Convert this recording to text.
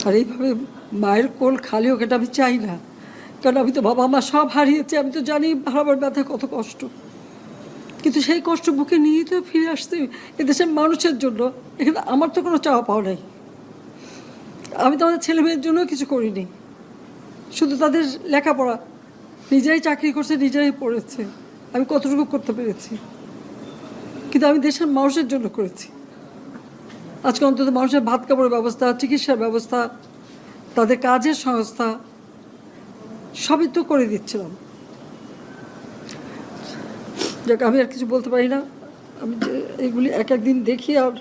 আর এইভাবে মায়ের কোল খালি হোক এটা আমি চাই না, কারণ আমি তো বাবা মা সব হারিয়েছি, আমি তো জানি হারাবার ব্যথা কত কষ্ট। কিন্তু সেই কষ্ট বুকে নিয়েই তো ফিরে আসছি এদেশের মানুষের জন্য। এখানে আমার তো কোনো চাওয়া পাওয়া নাই, আমি তো আমাদের ছেলে মেয়ের জন্য কিছু করিনি, শুধু তাদের লেখাপড়া, নিজেরাই চাকরি করছে, নিজেরাই পড়েছে, আমি কতটুকু করতে পেরেছি, কিন্তু আমি দেশের মানুষের জন্য করেছি। আজকে অন্তত মানুষের ভাত কাপড়ের ব্যবস্থা, চিকিৎসার ব্যবস্থা, তাদের কাজের সংস্থা সবই তো করে দিচ্ছিলাম। যাক, আমি আর কিছু বলতে পারি না, আমি যে এগুলি এক একদিন দেখি আর